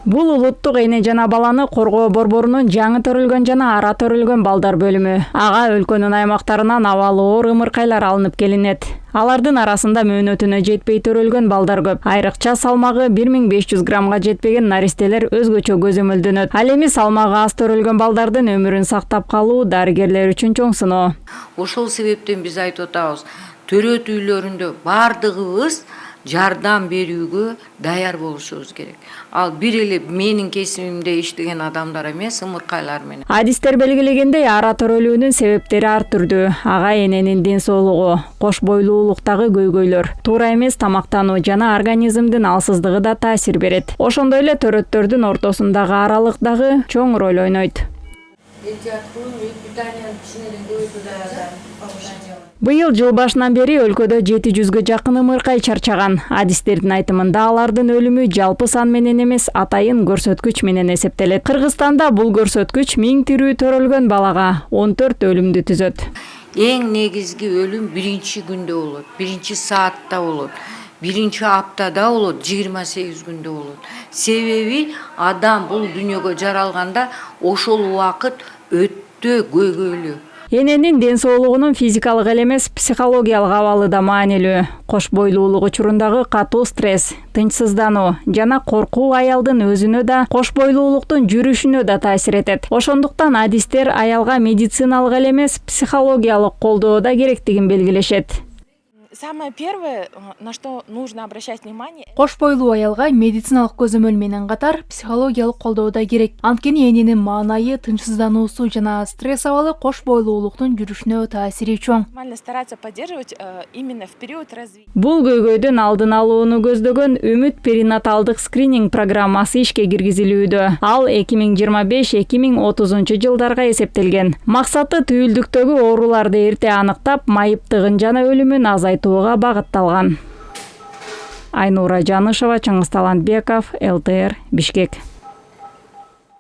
Бул улуттук эне жана баланы коргоо борборунун жаңы төрөлгөн жана ара төрөлгөн балдар бөлүмү. Ага өлкөнүн аймактарынан абалы оор ымыркайлар алынып келинет. Алардын арасында мөөнөтүнө жетпей төрөлгөн балдар көп. Айрыкча салмагы 1500 граммга жетпеген наристелер өзгөчө көзөмөлдөнөт. Ал эми салмагы аз төрөлгөн балдардын өмүрүн сактап калуу дарыгерлер үчүн чоң сыноо. Ошол себептен биз айтып атабыз, төрөт үйлөрүндө бардыгыбыз жардам берүүгө даяр болушубуз керек. Ал бир эле менин кесибимде иштеген адамдар эмес, ымыркайлар менен. Адистер белгилегендей, ара төрөлүүнүн себептери ар түрдүү. Ага эненин ден соолугу, кош бойлуулуктагы көйгөйлөр, туура эмес тамактануу жана организмдин алсыздыгы да таасир берет. Ошондой эле төрөттөрдүн ортосундагы аралык дагы чоң роль ойнойт. Быйыл жыл башынан бери өлкөдө 700гө жакын ымыркай чарчаган. Адистердин айтымында алардын өлүмү жалпы сан менен эмес, атайын көрсөткүч менен эсептелет. Кыргызстанда бул көрсөткүч 1000 тирүү төрөлгөн балага 14 өлүмдү түзөт. Эң негизги өлүм биринчи күндө болот, биринчи саатта болот, биринчи аптада болот, 28 күндө болот. Себеби адам бул дүйнөгө жаралганда ошол убакыт өтө көйгөйлүү. Эненин ден соолугунун физикалык эле эмес, психологиялык абалы да маанилүү. Кош бойлуулук учурундагы катуу стресс, тынчсыздануу жана коркуу аялдын өзүнө да, кош бойлуулуктун жүрүшүнө да таасир этет. Ошондуктан адистер аялга медициналык эле эмес, психологиялык колдоо да керектигин белгилешет. Самое первое, на что нужно обращать внимание. Кош бойлуу аялга медициналык көзөмөл менен катар психологиялык колдоо да керек. Анткени эненин маанайы, тынчсыздануусу жана стресс абалы кош бойлуулуктун жүрүшүнө таасири чоң. Нормально стараться поддерживать именно в период развития. Бул көйгөйдүн алдын алууну көздөгөн Үмүт перинаталдык скрининг программасы ишке киргизилүүдө. Ал 2025-2030 жылдарга эсептелген. Максаты түйүлдүктөгү ооруларды эрте аныктап, майыптыгын жана өлүмүн азайтууга багытталган. Айнура Жанышева, Чыңгыз Талантбеков, ЛТР, Бишкек.